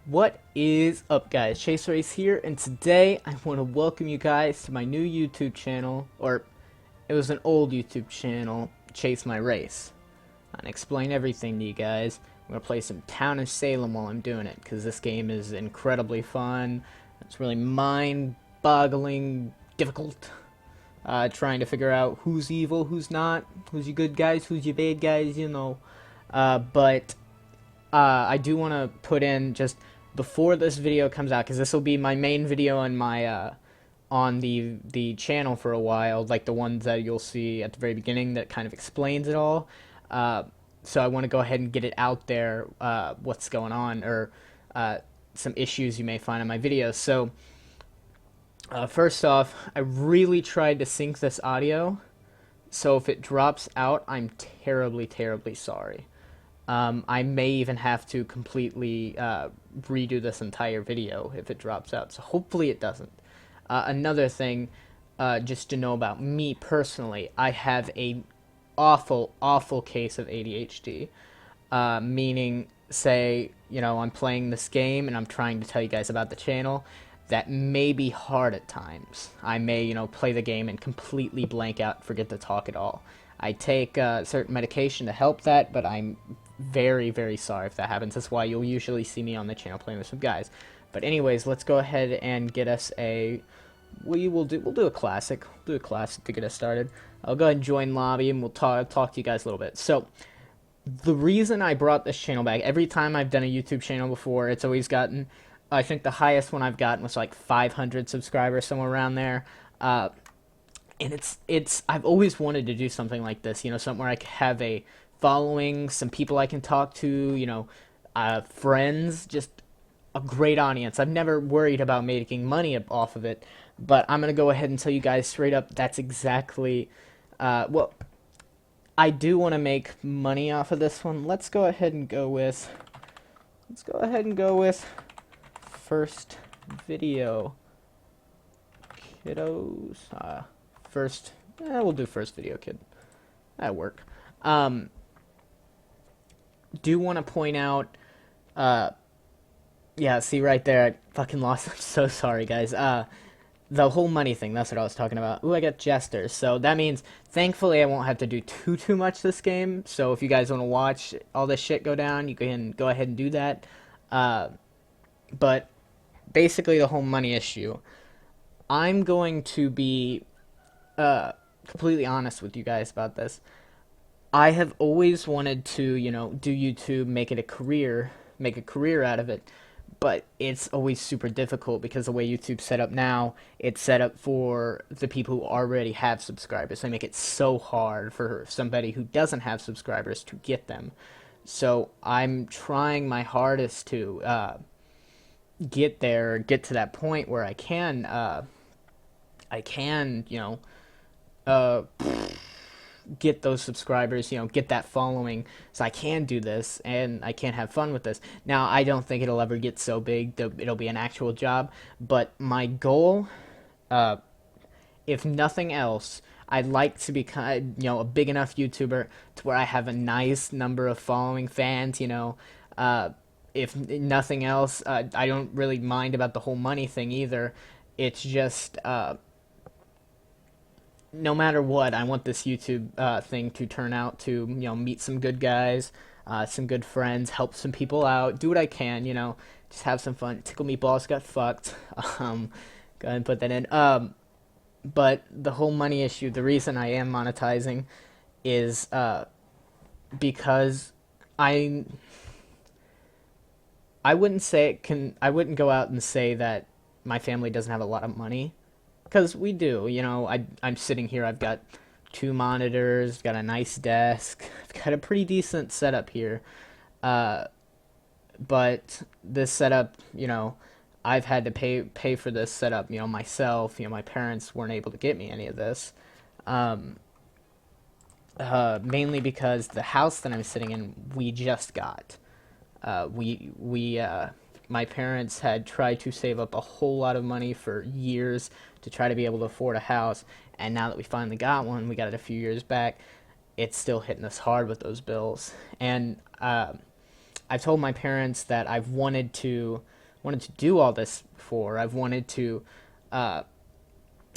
What is up, guys? Chase Race here, and today I want to welcome you guys to my new YouTube channel, or it was an old YouTube channel, Chase My Race. I'm gonna explain everything to you guys. I'm gonna play some Town of Salem while I'm doing it, because this game is incredibly fun. It's really mind-boggling difficult. Trying to figure out who's evil, who's not, who's your good guys, who's your bad guys, you know. But I do want to put in just before this video comes out, because this will be my main video on my on the channel for a while, like the ones that you'll see at the very beginning that kind of explains it all. So I want to go ahead and get it out there, what's going on, or some issues you may find in my videos. So first off, I really tried to sync this audio, so if it drops out, I'm terribly, terribly sorry. I may even have to completely redo this entire video if it drops out, so hopefully it doesn't. Another thing, just to know about me personally, I have a awful, awful case of ADHD, meaning, say, you know, I'm playing this game and I'm trying to tell you guys about the channel. That may be hard at times. I may, you know, play the game and completely blank out, forget to talk at all. I take certain medication to help that, but I'm very, very sorry if that happens. That's why you'll usually see me on the channel playing with some guys. But anyways, let's go ahead and get us a... we'll do a classic. We'll do a classic to get us started. I'll go ahead and join lobby, and we'll talk to you guys a little bit. So, the reason I brought this channel back, every time I've done a YouTube channel before, it's always gotten... I think the highest one I've gotten was like 500 subscribers, somewhere around there. And I've always wanted to do something like this, you know, something where I could have a following, some people I can talk to, you know, friends, just a great audience. I've never worried about making money off of it, but I'm going to go ahead and tell you guys straight up that's exactly, well, I do want to make money off of this one. Let's go ahead and go with first video, kiddos. We'll do first video, kid. That'll work. Do want to point out, yeah, see right there, I fucking lost. I'm so sorry, guys. The whole money thing, that's what I was talking about. Ooh, I got jesters. So that means, thankfully, I won't have to do too much this game. So if you guys want to watch all this shit go down, you can go ahead and do that. But basically, the whole money issue, I'm going to be completely honest with you guys about this. I have always wanted to, you know, do YouTube, make a career out of it, but it's always super difficult because the way YouTube's set up now, it's set up for the people who already have subscribers. They make it so hard for somebody who doesn't have subscribers to get them. So I'm trying my hardest to get to that point where I can, you know, get those subscribers, you know, get that following, so I can do this and I can have fun with this. Now, I don't think it'll ever get so big that it'll be an actual job, but my goal, if nothing else, I'd like to become, you know, a big enough YouTuber to where I have a nice number of following fans, you know. If nothing else, I don't really mind about the whole money thing either. It's just, no matter what, I want this YouTube thing to turn out to, you know, meet some good guys, some good friends, help some people out, do what I can, you know, just have some fun. Tickle Me Balls got fucked. Go ahead and put that in. But the whole money issue, the reason I am monetizing is because I wouldn't go out and say that my family doesn't have a lot of money. Because we do, you know, I'm sitting here, I've got 2 monitors, got a nice desk, I've got a pretty decent setup here, but this setup, you know, I've had to pay for this setup, you know, myself. You know, my parents weren't able to get me any of this, mainly because the house that I'm sitting in, we just got, my parents had tried to save up a whole lot of money for years to try to be able to afford a house, and now that we finally got one, we got it a few years back, it's still hitting us hard with those bills. And I've told my parents that I've wanted to wanted to do all this before. I've wanted to, uh,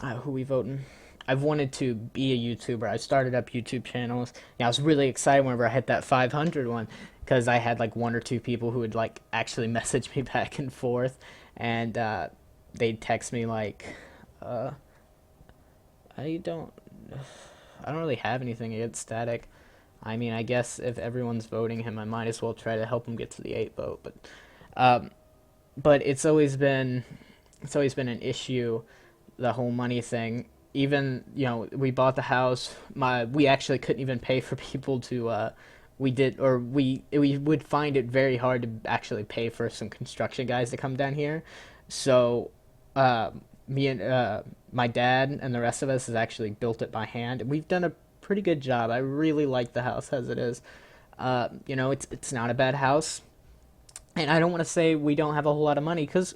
who we voting? I've wanted to be a YouTuber. I started up YouTube channels. Yeah, I was really excited whenever I hit that 500 one because I had like one or two people who would like actually message me back and forth, and they'd text me like, uh, I don't, I don't really have anything against Static. I mean, I guess if everyone's voting him, I might as well try to help him get to the 8 vote. Um, but it's always been an issue, the whole money thing. Even we bought the house. We actually couldn't even pay for people to. We would find it very hard to actually pay for some construction guys to come down here. So, me and my dad and the rest of us has actually built it by hand, and we've done a pretty good job. I really like the house as it is. It's not a bad house, and I don't want to say we don't have a whole lot of money because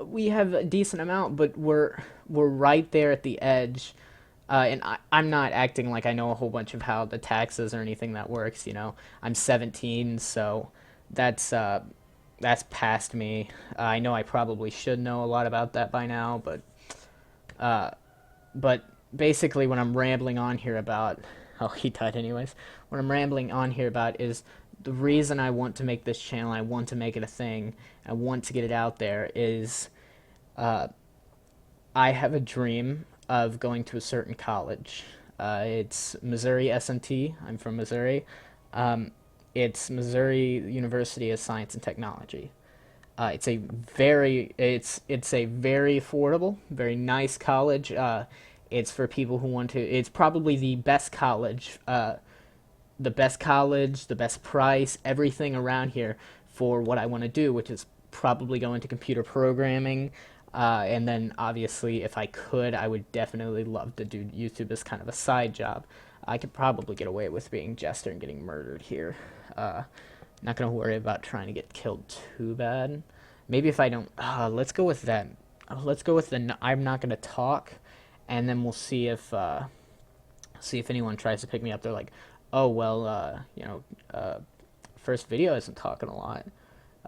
we have a decent amount, but we're right there at the edge. I'm not acting like I know a whole bunch of how the taxes or anything that works. I'm 17, so that's uh, that's past me. I know I probably should know a lot about that by now, uh, but basically, when I'm rambling on here about, oh, he died anyways. What I'm rambling on here about is the reason I want to make this channel. I want to make it a thing. I want to get it out there. Is uh, I have a dream of going to a certain college. It's Missouri S&T. I'm from Missouri. Um, it's Missouri University of Science and Technology. It's a very affordable, very nice college. It's for people who want to. It's probably the best college, the best price, everything around here for what I want to do, which is probably go into computer programming. And then obviously, if I could, I would definitely love to do YouTube as kind of a side job. I could probably get away with being Jester and getting murdered here. Not gonna worry about trying to get killed too bad. Maybe if I don't, let's go with that. Let's go with the. I'm not gonna talk, and then we'll see if anyone tries to pick me up. They're like, oh well, first video isn't talking a lot.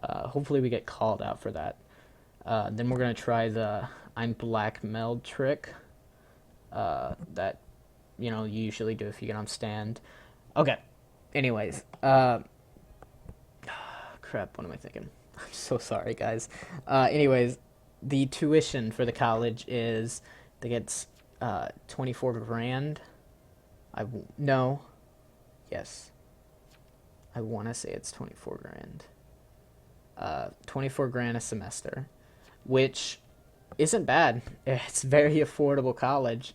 Hopefully we get called out for that. Then we're gonna try the I'm blackmailed trick. That you usually do if you get on stand. Okay. Anyways, crap. What am I thinking? I'm so sorry, guys. Anyways, the tuition for the college is I think it's 24 grand. No. Yes. I want to say it's 24 grand. 24 grand a semester, which isn't bad. It's very affordable college,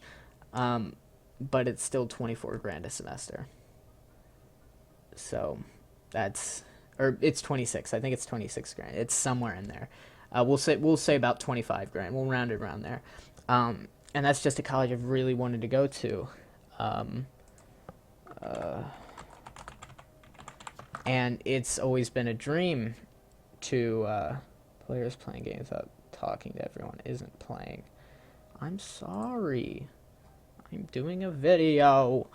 but it's still 24 grand a semester. So that's, or it's 26. I think it's 26 grand. It's somewhere in there. We'll say about 25 grand. We'll round it around there. And that's just a college I've really wanted to go to. And it's always been a dream to players playing games without talking to everyone isn't playing. I'm sorry. I'm doing a video.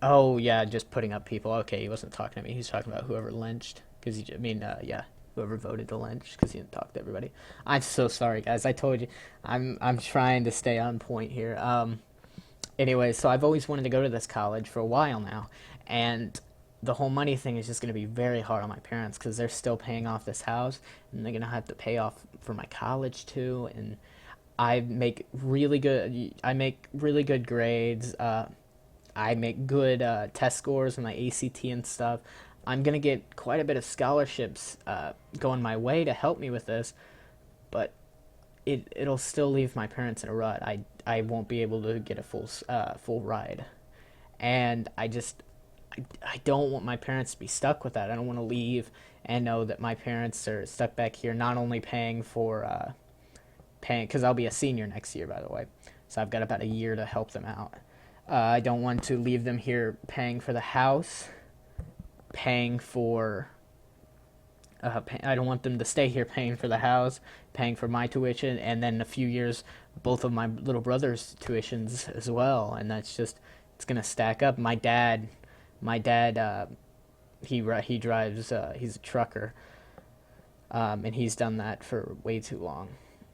Oh yeah, just putting up people. Okay, he wasn't talking to me. He's talking about whoever lynched. Yeah, whoever voted to lynch because he didn't talk to everybody. I'm so sorry, guys. I told you, I'm trying to stay on point here. Anyway, so I've always wanted to go to this college for a while now, and the whole money thing is just going to be very hard on my parents because they're still paying off this house, and they're going to have to pay off for my college too. And I make really good grades. I make good test scores in my ACT and stuff. I'm gonna get quite a bit of scholarships going my way to help me with this, but it'll still leave my parents in a rut. I won't be able to get a full ride, and I don't want my parents to be stuck with that. I don't want to leave and know that my parents are stuck back here, not only paying because I'll be a senior next year, by the way, so I've got about a year to help them out. I don't want to leave them here paying for the house, paying for. I don't want them to stay here paying for the house, paying for my tuition, and then in a few years, both of my little brother's tuitions as well. And it's gonna stack up. My dad, he drives. He's a trucker, and he's done that for way too long.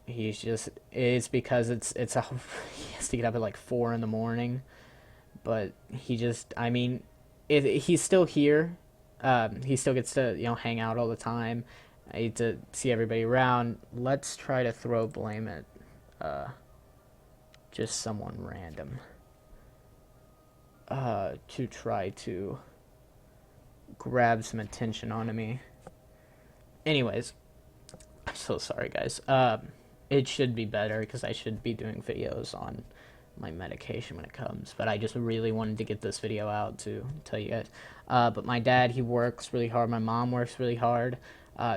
It's because it's a he has to get up at like 4 in the morning, but I mean, he's still here. He still gets to hang out all the time. I get to see everybody around. Let's try to throw blame at just someone random to try to grab some attention onto me. Anyways, I'm so sorry, guys. It should be better because I should be doing videos on my medication when it comes, but I just really wanted to get this video out to tell you guys. But my dad, he works really hard. My mom works really hard,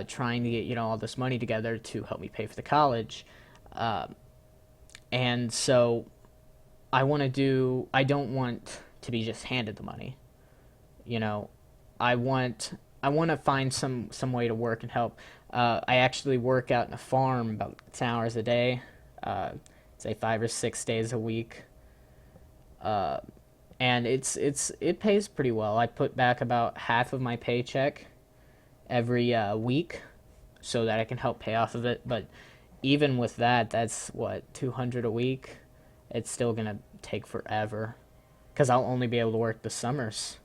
trying to get all this money together to help me pay for the college. And so I don't want to be just handed the money. I want to find some way to work and help. I actually work out in a farm about 10 hours a day, say 5 or 6 days a week, and it pays pretty well. I put back about half of my paycheck every week, so that I can help pay off of it. But even with that, that's what, 200 a week. It's still gonna take forever, because I'll only be able to work the summers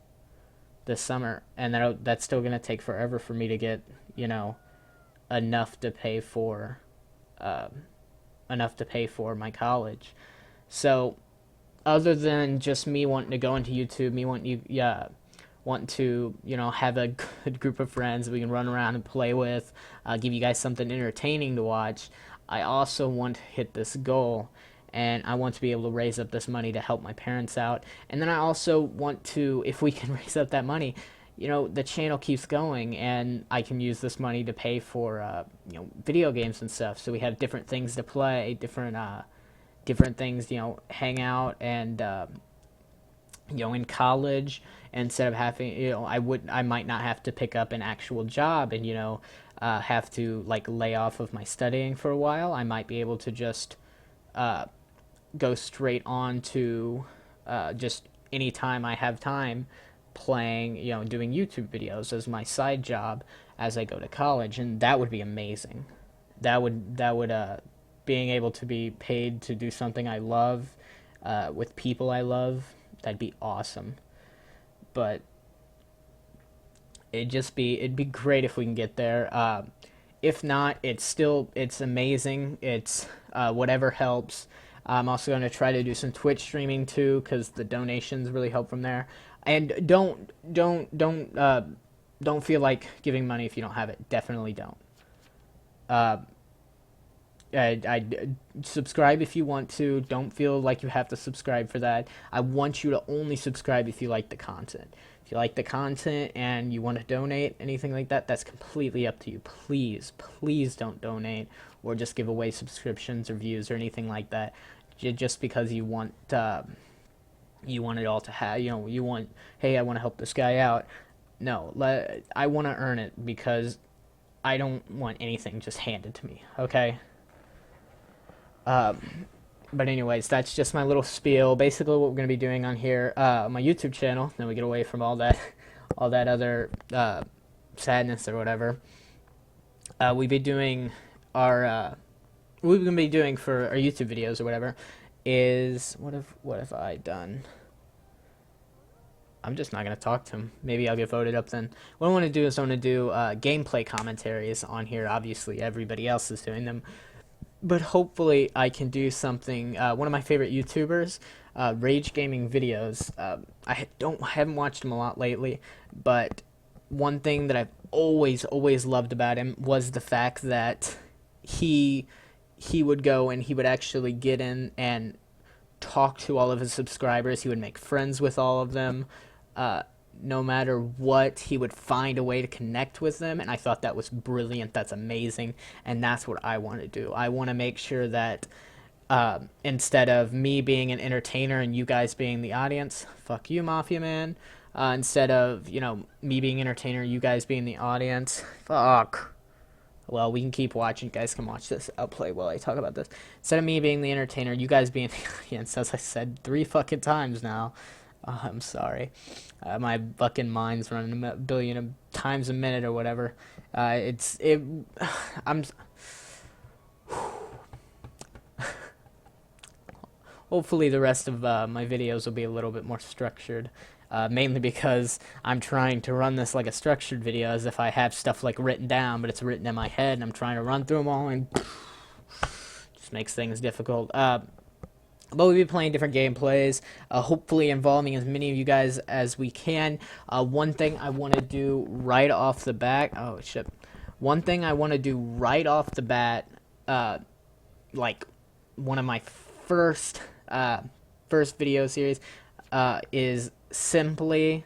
this summer, and that's still gonna take forever for me to get enough to pay for my college. So other than just me wanting to go into YouTube, me wanting to have a good group of friends that we can run around and play with, give you guys something entertaining to watch, I also want to hit this goal, and I want to be able to raise up this money to help my parents out. And then I also want to, if we can raise up that money, the channel keeps going, and I can use this money to pay for video games and stuff. So we have different things to play, different things, hang out, and in college, instead of having, I might not have to pick up an actual job and have to like lay off of my studying for a while. I might be able to just go straight on to just anytime I have time playing, doing YouTube videos as my side job as I go to college, and that would be amazing. That would being able to be paid to do something I love with people I love, that'd be awesome. But it'd be great if we can get there. If not, it's amazing. It's whatever helps. I'm also going to try to do some Twitch streaming too, because the donations really help from there. And don't feel like giving money if you don't have it. Definitely don't. I subscribe if you want to. Don't feel like you have to subscribe for that. I want you to only subscribe if you like the content. If you like the content and you want to donate, anything like that, that's completely up to you. Please, please don't donate or just give away subscriptions or views or anything like that, just because you want it all to have. You want, hey, I want to help this guy out. No, I want to earn it, because I don't want anything just handed to me. Okay. But anyways, that's just my little spiel. Basically, what we're gonna be doing on here, my YouTube channel. Then we get away from all that other sadness or whatever. We've been doing our we're gonna be doing for our YouTube videos or whatever. Is what have I done? I'm just not gonna talk to him. Maybe I'll get voted up then. What I want to do is I want to do gameplay commentaries on here. Obviously, everybody else is doing them. But hopefully I can do something. One of my favorite YouTubers, Rage Gaming Videos. I haven't watched him a lot lately, but one thing that I've always loved about him was the fact that he would go and he would actually get in and talk to all of his subscribers. He would make friends with all of them. No matter what, he would find a way to connect with them, and I thought that was brilliant. That's amazing, and that's what I want to do. I want to make sure that instead of me being an entertainer and you guys being the audience, fuck you, Mafia Man, instead of, me being an entertainer, you guys being the audience, fuck. Well, we can keep watching. You guys can watch this. I'll play while I talk about this. Instead of me being the entertainer, you guys being the audience, as I said 3 fucking times now. I'm sorry. My fucking mind's running a billion of times a minute or whatever. It's it. I'm. Hopefully, the rest of my videos will be a little bit more structured. Mainly because I'm trying to run this like a structured video, as if I have stuff like written down, but it's written in my head, and I'm trying to run through them all, and just makes things difficult. But we'll be playing different gameplays, hopefully involving as many of you guys as we can. One thing I want to do right off the bat, oh shit. One thing I want to do right off the bat, like one of my first first video series, is simply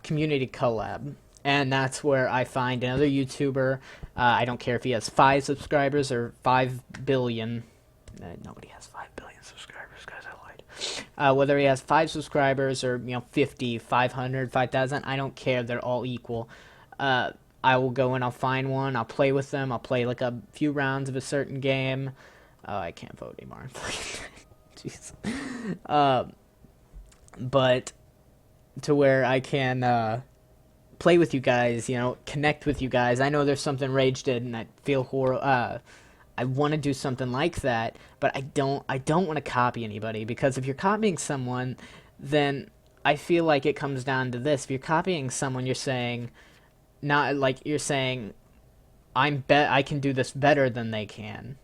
community collab. And that's where I find another YouTuber. I don't care if he has 5 subscribers or 5 billion. Nobody has 5 billion subscribers, guys. I lied. Whether he has 5 subscribers or 50, 500, 5,000, I don't care. They're all equal. I will go and I'll find one. I'll play with them. I'll play like a few rounds of a certain game. I can't vote anymore. Jeez. But to where I can play with you guys, connect with you guys. I know there's something Rage did, and I feel horrible. I want to do something like that, but I don't want to copy anybody, because if you're copying someone, then I feel like it comes down to this. If you're copying someone, you're saying, not like you're saying, I can do this better than they can.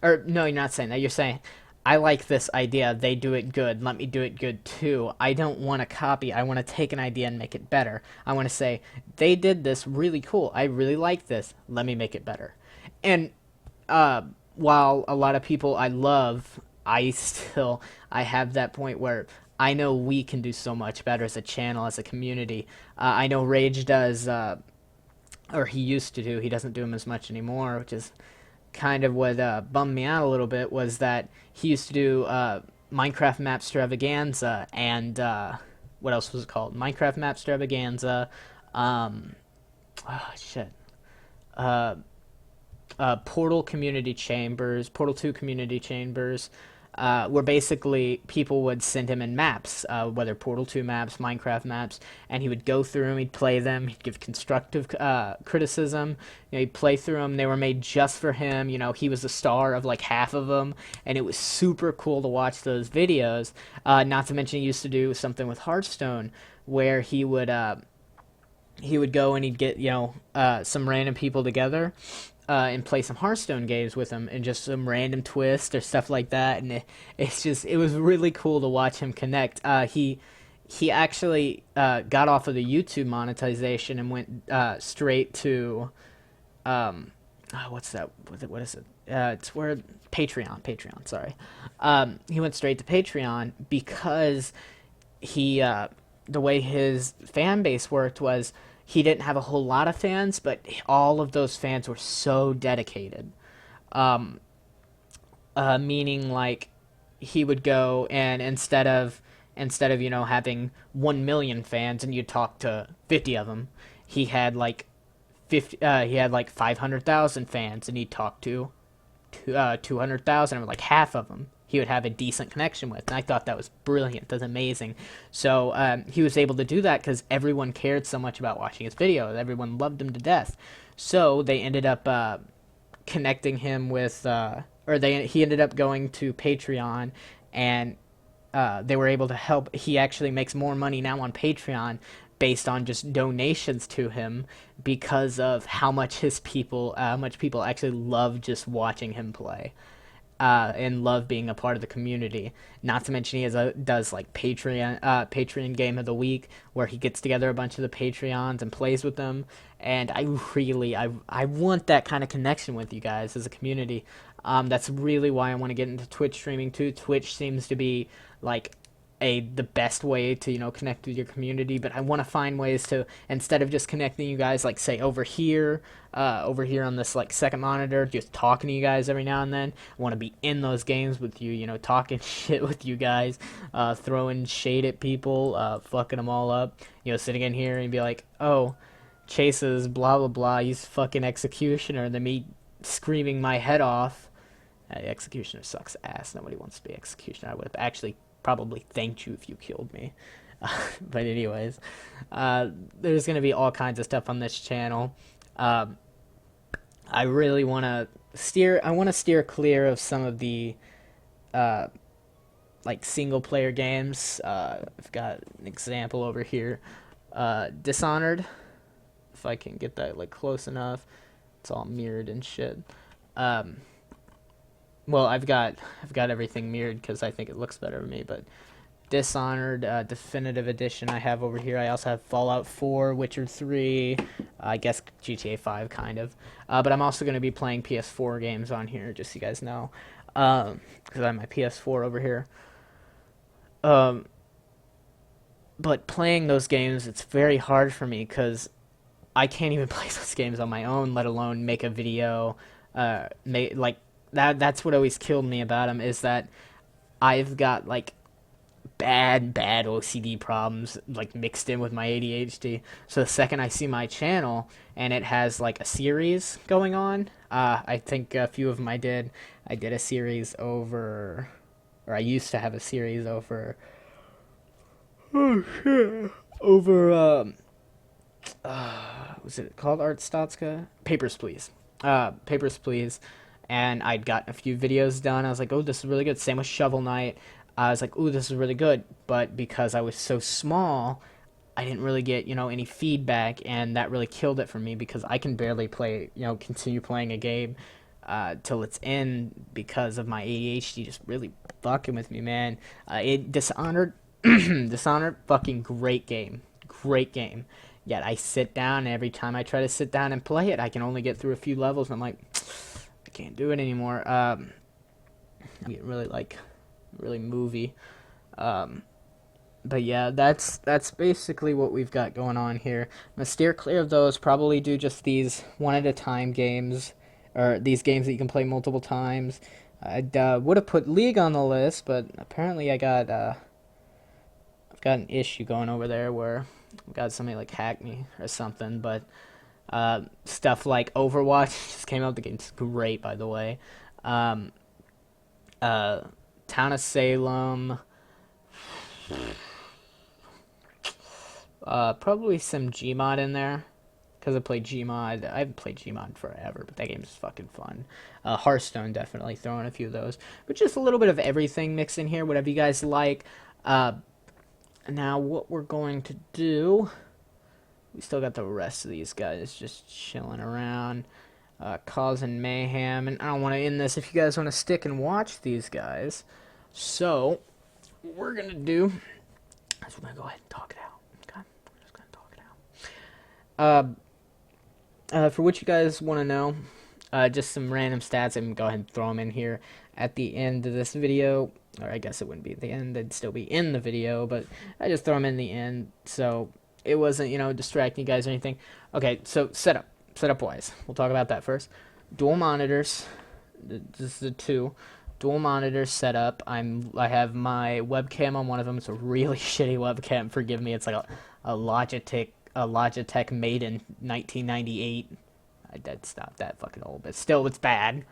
Or no, you're not saying that. You're saying, I like this idea. They do it good. Let me do it good too. I don't want to copy. I want to take an idea and make it better. I want to say, they did this really cool. I really like this. Let me make it better. And while a lot of people I love, I have that point where I know we can do so much better as a channel, as a community. I know Rage does, or he used to do. He doesn't do them as much anymore, which is kind of what bummed me out a little bit, was that he used to do Minecraft Map Stravaganza, and what else was it called? Minecraft Map Stravaganza. Oh shit. Portal Community Chambers, Portal 2 Community Chambers, where basically people would send him in maps, whether Portal 2 maps, Minecraft maps, and he would go through them, he'd play them, he'd give constructive criticism, he'd play through them. They were made just for him. He was the star of like half of them, and it was super cool to watch those videos. Not to mention he used to do something with Hearthstone, where he would go and he'd get some random people together and play some Hearthstone games with him, and just some random twist or stuff like that. And it was really cool to watch him connect. He actually got off of the YouTube monetization and went straight to what's that? What is it? It's where Patreon. Sorry. He went straight to Patreon because the way his fan base worked was, he didn't have a whole lot of fans, but all of those fans were so dedicated. Meaning, like, he would go and instead of having 1 million fans and you'd talk to 50 of them, he had like 500,000 fans, and he'd talk to 200,000, or like half of them he would have a decent connection with. And I thought that was brilliant. That's amazing. So he was able to do that because everyone cared so much about watching his videos. Everyone loved him to death. So they ended up connecting him with, he ended up going to Patreon, and they were able to help. He actually makes more money now on Patreon based on just donations to him, because of how much people actually love just watching him play. And love being a part of the community. Not to mention he does like Patreon game of the week, where he gets together a bunch of the Patreons and plays with them. And I want that kind of connection with you guys as a community. That's really why I want to get into Twitch streaming too. Twitch seems to be like the best way to connect with your community, but I want to find ways to, instead of just connecting you guys like say over here on this like second monitor, just talking to you guys every now and then, I want to be in those games with you, talking shit with you guys, throwing shade at people, fucking them all up, sitting in here and be like, oh, Chase's blah blah blah, he's fucking executioner, and then me screaming my head off. Executioner sucks ass. Nobody wants to be executioner. I would have actually probably thanked you if you killed me. But anyways, there's gonna be all kinds of stuff on this channel. Um, I really want to steer. I want to steer clear of some of the uh, like single player games. I've got an example over here. Dishonored. If I can get that like close enough, it's all mirrored and shit. Um, well, I've got everything mirrored because I think it looks better to me. But Dishonored Definitive Edition I have over here. I also have Fallout 4, Witcher 3, I guess GTA 5 kind of. But I'm also going to be playing PS4 games on here, just so you guys know. Because I have my PS4 over here. But playing those games, it's very hard for me because I can't even play those games on my own, let alone make a video. Like that's what always killed me about them is that I've got like bad OCD problems like mixed in with my ADHD. So the second I see my channel and it has like a series going on, I think a few of them I did a series over, or I used to have a series over. Oh shit! Over was it called Art Statska? Papers, Please. Papers, Please. And I'd gotten a few videos done. I was like, oh, this is really good. Same with Shovel Knight. I was like, ooh, this is really good. But because I was so small, I didn't really get, any feedback, and that really killed it for me because I can barely play, continue playing a game till it's in because of my ADHD just really fucking with me, man. Dishonored, Dishonored, fucking great game. Great game. Yet I sit down, and every time I try to sit down and play it, I can only get through a few levels, and I'm like, I can't do it anymore. I get really movie. But yeah, that's basically what we've got going on here. I'm gonna steer clear of those. Probably do just these one at a time games, or these games that you can play multiple times. I would have put League on the list, but apparently I've got an issue going over there where I've got somebody like hack me or something. But stuff like Overwatch just came out. The game's great, by the way. Town of Salem. Probably some Gmod in there because I played Gmod. I haven't played Gmod forever, but that game's fucking fun. Hearthstone, definitely throwing a few of those, but just a little bit of everything mixed in here, whatever you guys like. Now what we're going to do, we still got the rest of these guys just chilling around, causing mayhem, and I don't want to end this if you guys want to stick and watch these guys. So what we're gonna do is we're gonna go ahead and talk it out. Okay, we're just gonna talk it out. For what you guys want to know, just some random stats. I'm gonna go ahead and throw them in here at the end of this video, or I guess it wouldn't be at the end; they'd still be in the video, but I just throw them in the end, so it wasn't, distracting you guys or anything. Okay, so setup wise, we'll talk about that first. Dual monitors. This is the two. Dual monitors set up. I have my webcam on one of them. It's a really shitty webcam. Forgive me. It's like a Logitech made in 1998. I did stop that fucking old, but still, it's bad.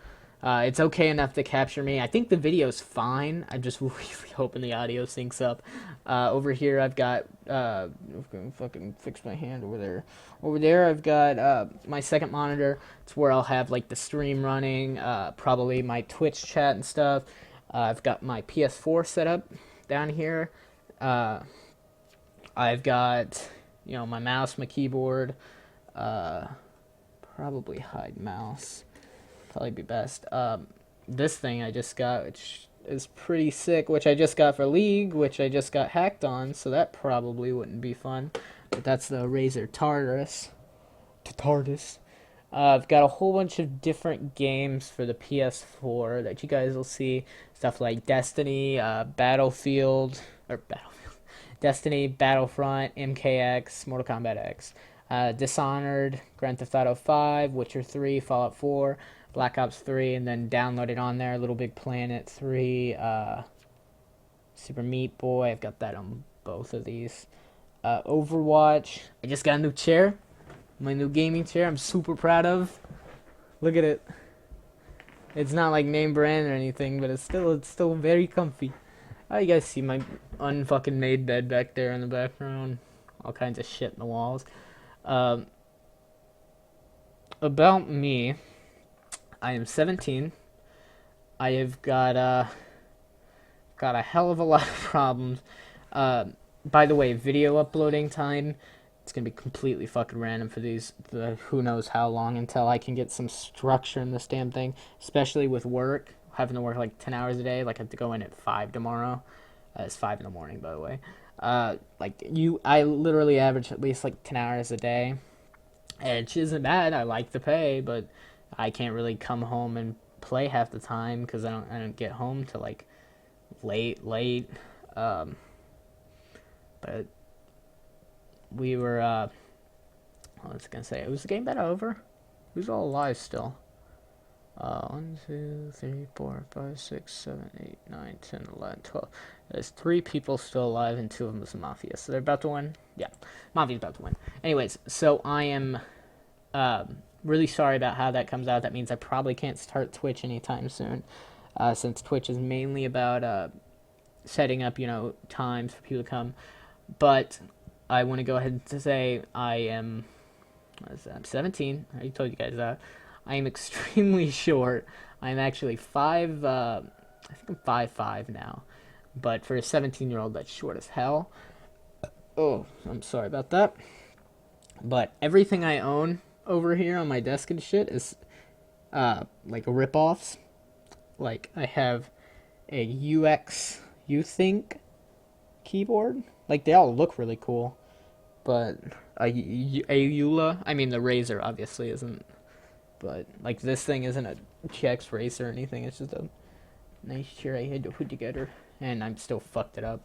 It's okay enough to capture me. I think the video's fine. I'm just really hoping the audio syncs up. Over here, I've got I'm gonna fucking fix my hand over there. Over there, I've got my second monitor. It's where I'll have like the stream running, probably my Twitch chat and stuff. I've got my PS4 set up down here. I've got my mouse, my keyboard. Probably hide mouse. Probably be best. This thing I just got, which is pretty sick, which I just got for League, which I just got hacked on, so that probably wouldn't be fun. But that's the Razer TARDIS. I've got a whole bunch of different games for the PS4 that you guys will see. Stuff like Destiny, Destiny, Battlefront, MKX, Mortal Kombat X, Dishonored, Grand Theft Auto 5, Witcher 3, Fallout 4, Black Ops 3, and then downloaded on there, Little Big Planet 3, Super Meat Boy. I've got that on both of these. Overwatch. I just got a new chair. My new gaming chair I'm super proud of. Look at it. It's not like name brand or anything, but it's still very comfy. Oh, you guys see my unfucking made bed back there in the background? All kinds of shit in the walls. Um, about me, I am 17. I have got a hell of a lot of problems. Uh, by the way, video uploading time, it's gonna be completely fucking random for who knows how long until I can get some structure in this damn thing. Especially with work, having to work like 10 hours a day. Like I have to go in at 5 tomorrow. It's 5 in the morning, by the way. I literally average at least like 10 hours a day, which isn't bad. I like the pay, but I can't really come home and play half the time because I don't get home till like late. Um, but we were what was I gonna say? Was the game been over? Who's all alive still? 1, 2, 3, 4, 5, 6, 7, 8, 9, 10, 11, 12. There's 3 people still alive and 2 of them is the Mafia. So they're about to win? Yeah. Mafia's about to win. Anyways, so I am really sorry about how that comes out. That means I probably can't start Twitch anytime soon. Since Twitch is mainly about setting up, times for people to come. But I want to go ahead and say I'm 17. I already told you guys that. I am extremely short. I'm actually I think I'm 5'5" now. But for a 17-year-old, that's short as hell. Oh, I'm sorry about that. But everything I own over here on my desk and shit is like rip-offs. Like I have a You Think keyboard. Like they all look really cool, but a Eula. I mean, the Razer obviously isn't. But like this thing isn't a GX Racer or anything. It's just a nice chair I had to put together, and I'm still fucked it up.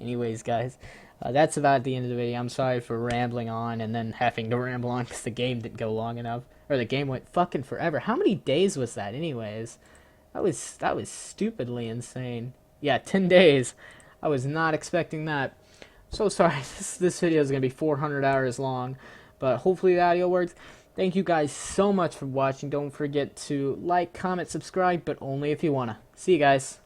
Anyways, guys, that's about the end of the video. I'm sorry for rambling on and then having to ramble on because the game didn't go long enough, or the game went fucking forever. How many days was that, anyways? That was stupidly insane. Yeah, 10 days. I was not expecting that. So sorry. This video is gonna be 400 hours long, but hopefully the audio works. Thank you guys so much for watching. Don't forget to like, comment, subscribe, but only if you wanna. See you guys.